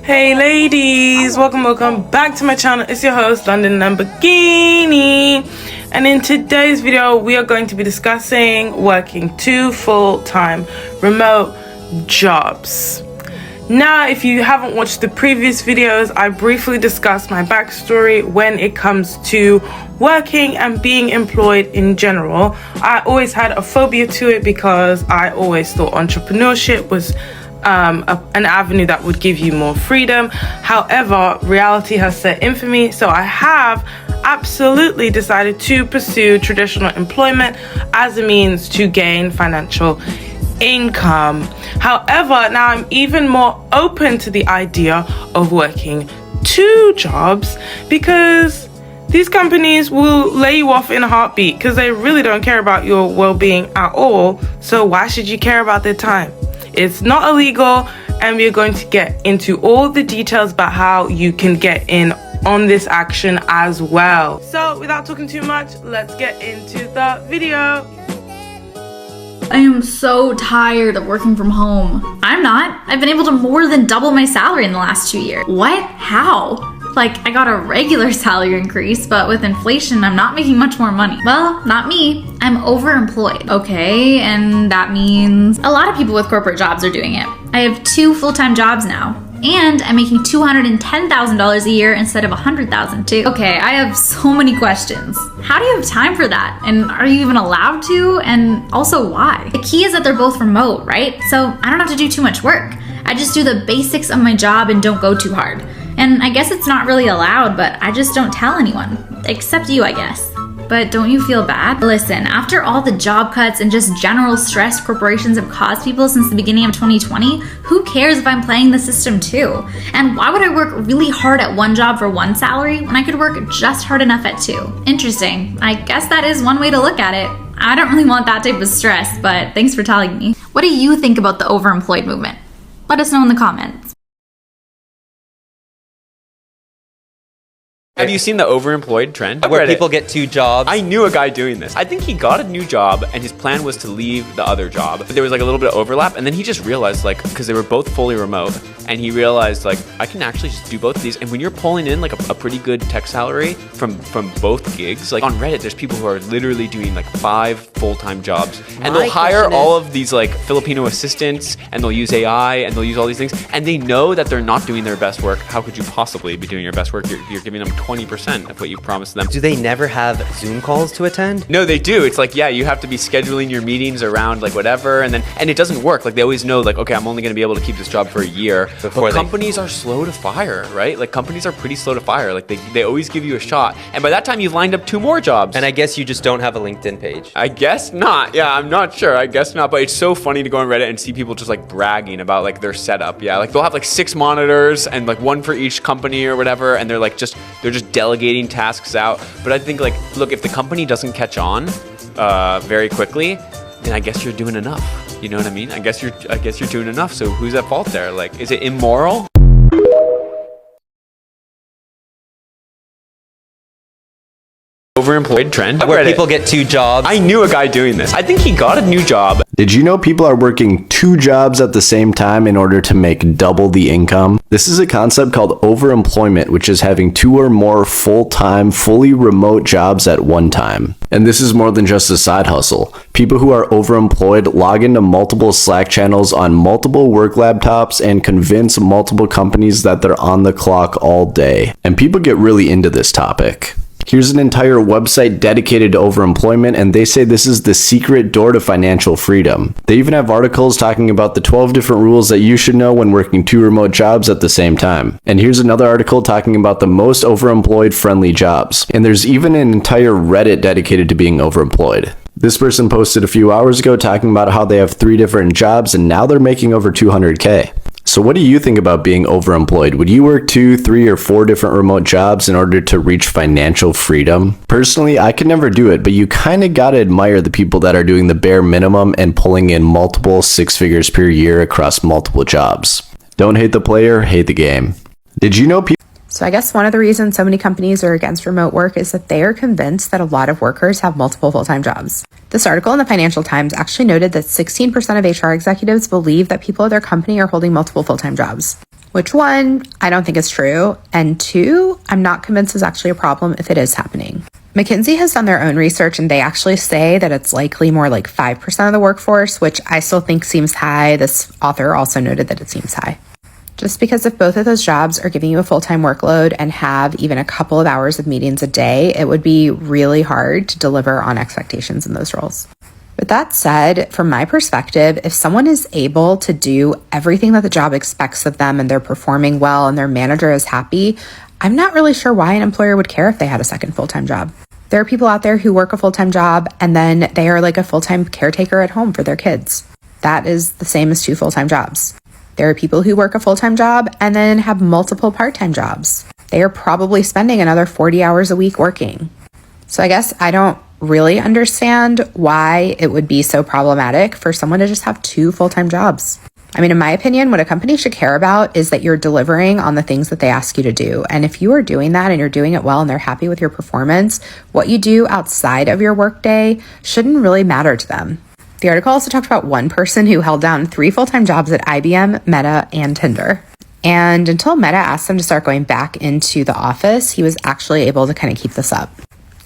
Hey ladies, welcome back to my channel. It's your host London Lamborghini, and in today's video we are going to be discussing working 2 full-time remote jobs. Now, if you haven't watched the previous videos, I briefly discussed my backstory when it comes to working and being employed in general. I always had a phobia to it because I always thought entrepreneurship was an avenue that would give you more freedom. However, reality has set in for me, so I have absolutely decided to pursue traditional employment as a means to gain financial income. However, now I'm even more open to the idea of working 2 jobs because these companies will lay you off in a heartbeat because they really don't care about your well-being at all. So why should you care about their time? It's not illegal, and we're going to get into all the details about how you can get in on this action as well. So without talking too much, let's get into the video. I am so tired of working from home. I'm not. I've been able to more than double my salary in the last 2 years. What? How? Like, I got a regular salary increase, but with inflation, I'm not making much more money. Well, not me. I'm overemployed. Okay, and that means a lot of people with corporate jobs are doing it. I have 2 full-time jobs now, and I'm making $210,000 a year instead of $100,000 too. Okay, I have so many questions. How do you have time for that? And are you even allowed to? And also, why? The key is that they're both remote, right? So I don't have to do too much work. I just do the basics of my job and don't go too hard. And I guess it's not really allowed, but I just don't tell anyone. Except you, I guess. But don't you feel bad? Listen, after all the job cuts and just general stress corporations have caused people since the beginning of 2020, who cares if I'm playing the system too? And why would I work really hard at one job for one salary when I could work just hard enough at 2? Interesting. I guess that is one way to look at it. I don't really want that type of stress, but thanks for telling me. What do you think about the overemployed movement? Let us know in the comments. Have you seen the overemployed trend? Where people get 2 jobs. I knew a guy doing this. I think he got a new job and his plan was to leave the other job. But there was like a little bit of overlap, and then he just realized, like, because they were both fully remote, and he realized, like, I can actually just do both of these. And when you're pulling in like a pretty good tech salary from both gigs, like on Reddit, there's people who are literally doing like 5 full-time jobs, and they'll hire all of these like Filipino assistants, and they'll use AI, and they'll use all these things, and they know that they're not doing their best work. How could you possibly be doing your best work? You're giving them 20% of what you promised them. Do they never have Zoom calls to attend? No, they do. It's like, yeah, you have to be scheduling your meetings around like whatever, and it doesn't work. Like they always know, like, okay, I'm only going to be able to keep this job for a year. But companies are slow to fire, right? Like companies are pretty slow to fire. Like they always give you a shot, and by that time you've lined up 2 more jobs. And I guess you just don't have a LinkedIn page. I guess not. Yeah, I'm not sure. I guess not. But it's so funny to go on Reddit and see people just like bragging about like their setup. Yeah, like they'll have like 6 monitors and like 1 for each company or whatever, and they're just delegating tasks out. But I think, like, look, if the company doesn't catch on very quickly, then I guess you're doing enough. You know what I mean? I guess you're doing enough. So who's at fault there? Like, is it immoral? Overemployed trend. Where people get 2 jobs. I knew a guy doing this. I think he got a new job. Did you know people are working 2 jobs at the same time in order to make double the income? This is a concept called overemployment, which is having 2 or more full-time, fully remote jobs at one time. And this is more than just a side hustle. People who are overemployed log into multiple Slack channels on multiple work laptops and convince multiple companies that they're on the clock all day. And people get really into this topic. Here's an entire website dedicated to overemployment, and they say this is the secret door to financial freedom. They even have articles talking about the 12 different rules that you should know when working 2 remote jobs at the same time. And here's another article talking about the most overemployed friendly jobs. And there's even an entire Reddit dedicated to being overemployed. This person posted a few hours ago talking about how they have 3 different jobs and now they're making over 200K. So what do you think about being overemployed? Would you work 2, 3, or 4 different remote jobs in order to reach financial freedom? Personally, I could never do it, but you kind of gotta admire the people that are doing the bare minimum and pulling in multiple 6 figures per year across multiple jobs. Don't hate the player, hate the game. Did you know people... So I guess one of the reasons so many companies are against remote work is that they are convinced that a lot of workers have multiple full-time jobs. This article in the Financial Times actually noted that 16% of HR executives believe that people at their company are holding multiple full-time jobs. Which one, I don't think is true. And two, I'm not convinced is actually a problem if it is happening. McKinsey has done their own research and they actually say that it's likely more like 5% of the workforce, which I still think seems high. This author also noted that it seems high. Just because if both of those jobs are giving you a full-time workload and have even a couple of hours of meetings a day, it would be really hard to deliver on expectations in those roles. With that said, from my perspective, if someone is able to do everything that the job expects of them and they're performing well and their manager is happy, I'm not really sure why an employer would care if they had a second full-time job. There are people out there who work a full-time job and then they are like a full-time caretaker at home for their kids. That is the same as 2 full-time jobs. There are people who work a full-time job and then have multiple part-time jobs. They are probably spending another 40 hours a week working. So I guess I don't really understand why it would be so problematic for someone to just have 2 full-time jobs. I mean, in my opinion, what a company should care about is that you're delivering on the things that they ask you to do. And if you are doing that and you're doing it well and they're happy with your performance, what you do outside of your workday shouldn't really matter to them. The article also talked about one person who held down 3 full-time jobs at IBM, Meta, and Tinder. And until Meta asked him to start going back into the office, he was actually able to kind of keep this up.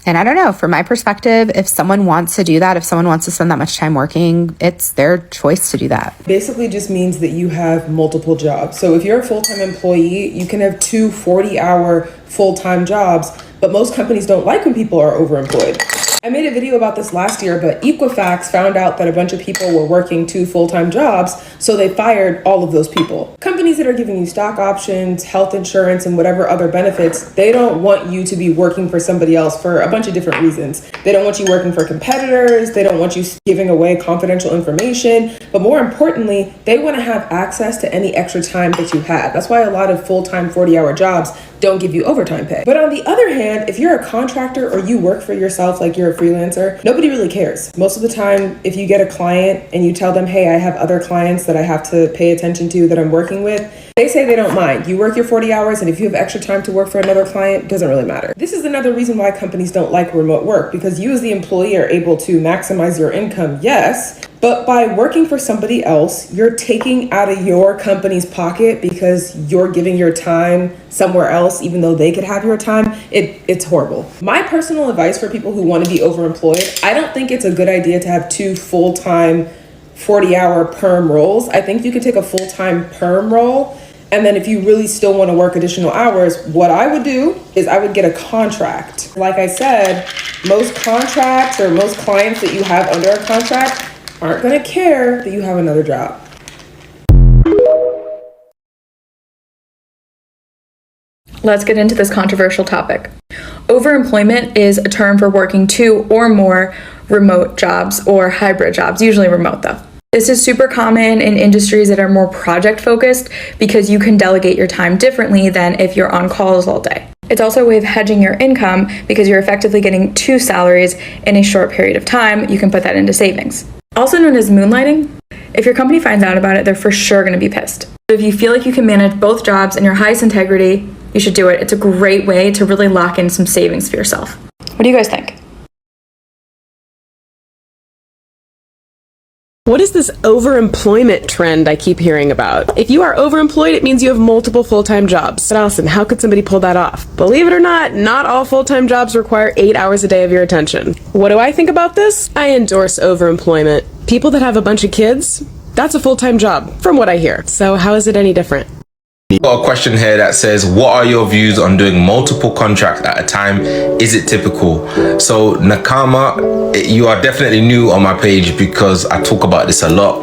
And I don't know, from my perspective, if someone wants to do that, if someone wants to spend that much time working, it's their choice to do that. Basically just means that you have multiple jobs. So if you're a full-time employee, you can have 2 40-hour full-time jobs, but most companies don't like when people are overemployed. I made a video about this last year, but Equifax found out that a bunch of people were working 2 full-time jobs, so they fired all of those people. Companies that are giving you stock options, health insurance, and whatever other benefits, they don't want you to be working for somebody else for a bunch of different reasons. They don't want you working for competitors, they don't want you giving away confidential information, but more importantly, they want to have access to any extra time that you have. That's why a lot of full-time 40-hour jobs don't give you overtime pay. But on the other hand, if you're a contractor or you work for yourself, like you're a freelancer, nobody really cares. Most of the time, if you get a client and you tell them, hey, I have other clients that I have to pay attention to that I'm working with, they say they don't mind. You work your 40 hours, and if you have extra time to work for another client, it doesn't really matter. This is another reason why companies don't like remote work, because you as the employee are able to maximize your income, yes, but by working for somebody else, you're taking out of your company's pocket because you're giving your time somewhere else, even though they could have your time. It's horrible. My personal advice for people who want to be overemployed, I don't think it's a good idea to have 2 full-time 40-hour perm roles. I think you could take a full-time perm role, and then if you really still want to work additional hours, what I would do is I would get a contract. Like I said, most contracts or most clients that you have under a contract aren't going to care that you have another job. Let's get into this controversial topic. Overemployment is a term for working 2 or more remote jobs or hybrid jobs, usually remote though. This is super common in industries that are more project focused because you can delegate your time differently than if you're on calls all day. It's also a way of hedging your income because you're effectively getting 2 salaries in a short period of time. You can put that into savings. Also known as moonlighting. If your company finds out about it, they're for sure going to be pissed. But if you feel like you can manage both jobs in your highest integrity, you should do it. It's a great way to really lock in some savings for yourself. What do you guys think? What is this overemployment trend I keep hearing about? If you are overemployed, it means you have multiple full-time jobs. But Allison, how could somebody pull that off? Believe it or not all full-time jobs require 8 hours a day of your attention. What do I think about this? I endorse overemployment. People that have a bunch of kids, that's a full-time job, from what I hear. So how is it any different? Got a question here that says, what are your views on doing multiple contracts at a time? Is it typical? So Nakama, you are definitely new on my page because I talk about this a lot.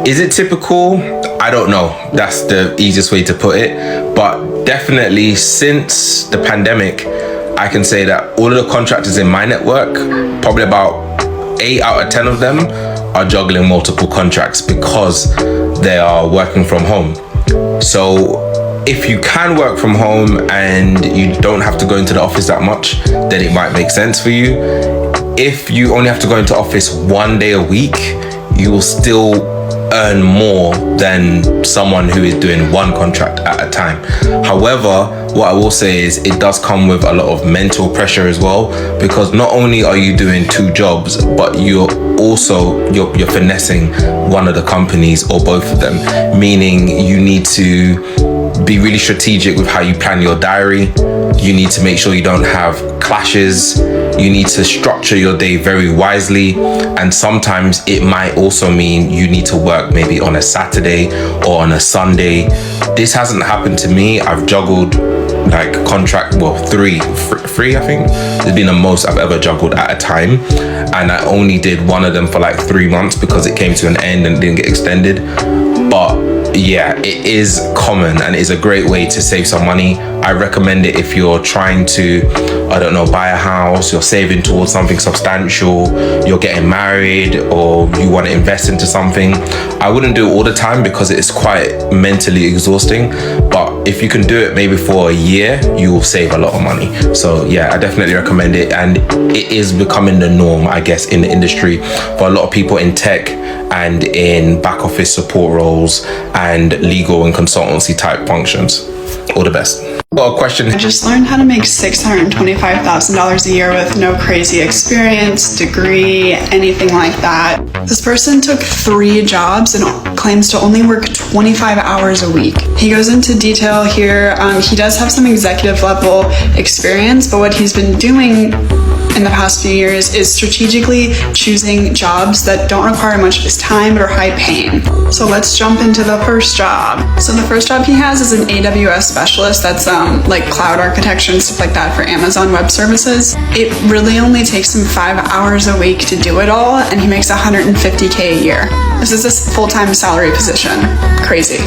Is it typical? I don't know. That's the easiest way to put it. But definitely since the pandemic, I can say that all of the contractors in my network, probably about 8 out of 10 of them are juggling multiple contracts because they are working from home. So if you can work from home and you don't have to go into the office that much, then it might make sense for you. If you only have to go into office 1 day a week, you will still earn more than someone who is doing 1 contract at a time. However, what I will say is it does come with a lot of mental pressure as well, because not only are you doing 2 jobs, but you're also you're finessing one of the companies or both of them, meaning you need to be really strategic with how you plan your diary. You need to make sure you don't have clashes. You need to structure your day very wisely. And sometimes it might also mean you need to work maybe on a Saturday or on a Sunday. This hasn't happened to me. I've juggled like three I think. It's been the most I've ever juggled at a time. And I only did one of them for like 3 months because it came to an end and didn't get extended. But yeah, it is common and is a great way to save some money. I recommend it if you're trying to, I don't know, buy a house, you're saving towards something substantial, you're getting married, or you want to invest into something. I wouldn't do it all the time because it is quite mentally exhausting, but if you can do it maybe for a year, you will save a lot of money. So yeah, I definitely recommend it, and it is becoming the norm, I guess, in the industry for a lot of people in tech and in back office support roles and legal and consultancy type functions. All the best. Got a question. I just learned how to make $625,000 a year with no crazy experience, degree, anything like that. This person took 3 jobs and claims to only work 25 hours a week. He goes into detail here. He does have some executive level experience, but what he's been doing in the past few years is strategically choosing jobs that don't require much of his time but are high paying. So let's jump into the first job. So the first job he has is an AWS specialist. That's like cloud architecture and stuff like that for Amazon Web Services. It really only takes him 5 hours a week to do it all, and he makes $150K a year. This is a full-time salary position. Crazy.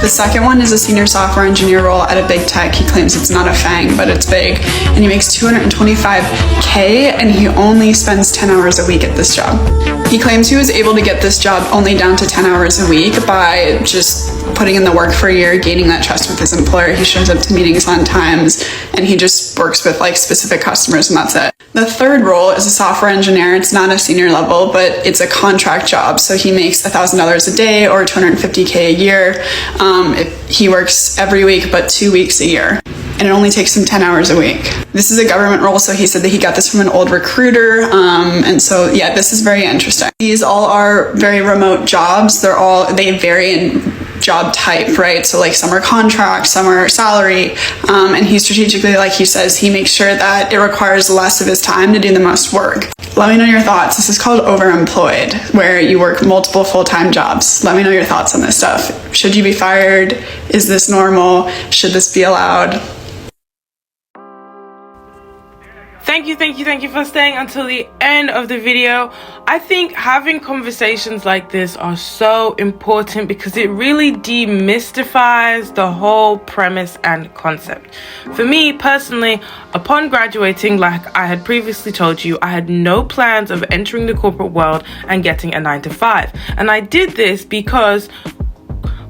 The second one is a senior software engineer role at a big tech. He claims it's not a FANG, but it's big. And he makes $225K, and he only spends 10 hours a week at this job. He claims he was able to get this job only down to 10 hours a week by just putting in the work for a year, gaining that trust with his employer. He shows up to meetings on times, and he just works with like specific customers, and that's it. The third role is a software engineer. It's not a senior level, but it's a contract job. So he makes $1,000 a day or $250K a year. He works every week, but 2 weeks a year. And it only takes him 10 hours a week. This is a government role, so he said that he got this from an old recruiter. And so, yeah, this is very interesting. These all are very remote jobs. They vary in job type, right? So like some are contract, some are salary. And he strategically, like he says, he makes sure that it requires less of his time to do the most work. Let me know your thoughts. This is called overemployed, where you work multiple full-time jobs. Let me know your thoughts on this stuff. Should you be fired? Is this normal? Should this be allowed? Thank you for staying until the end of the video. I think having conversations like this are so important because it really demystifies the whole premise and concept. For me personally, upon graduating, like I had previously told you, I had no plans of entering the corporate world and getting a 9-to-5. And I did this because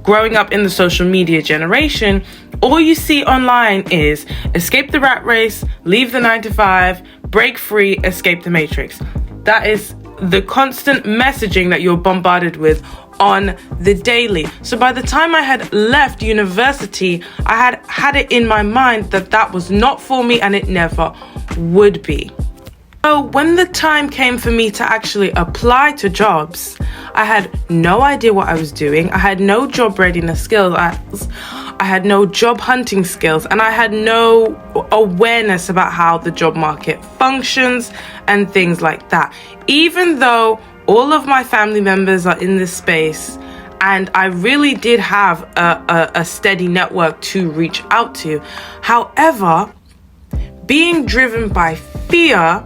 growing up in the social media generation, all you see online is escape the rat race, leave the 9-to-5, break free, escape the matrix. That is the constant messaging that you're bombarded with on the daily. So by the time I had left university, I had it in my mind that that was not for me and it never would be. So when the time came for me to actually apply to jobs, I had no idea what I was doing. I had no job readiness skills. I had no job hunting skills, and I had no awareness about how the job market functions and things like that. Even though all of my family members are in this space, and I really did have a steady network to reach out to. However, being driven by fear,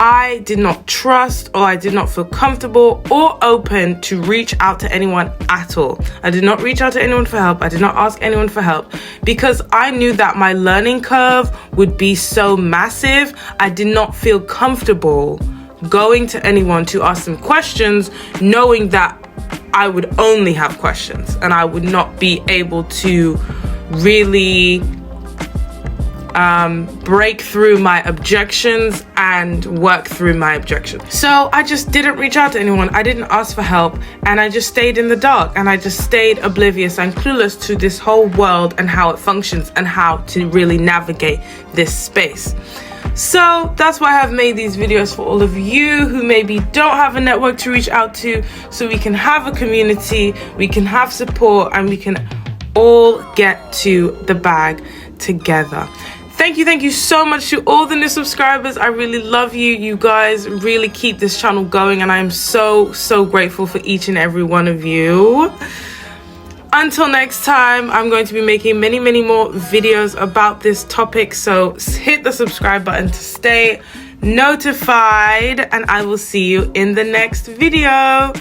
I did not trust, or I did not feel comfortable or open to reach out to anyone at all. I did not reach out to anyone for help. I did not ask anyone for help because I knew that my learning curve would be so massive. I did not feel comfortable going to anyone to ask them questions, knowing that I would only have questions and I would not be able to really break through my objections and work through my objections. So I just didn't reach out to anyone. I didn't ask for help, and I just stayed in the dark, and I just stayed oblivious and clueless to this whole world and how it functions and how to really navigate this space. So that's why I have made these videos for all of you who maybe don't have a network to reach out to, so we can have a community, we can have support, and we can all get to the bag together. Thank you so much to all the new subscribers. I really love you. You guys really keep this channel going, and I am so grateful for each and every one of you. Until next time, I'm going to be making many more videos about this topic, so hit the subscribe button to stay notified, and I will see you in the next video.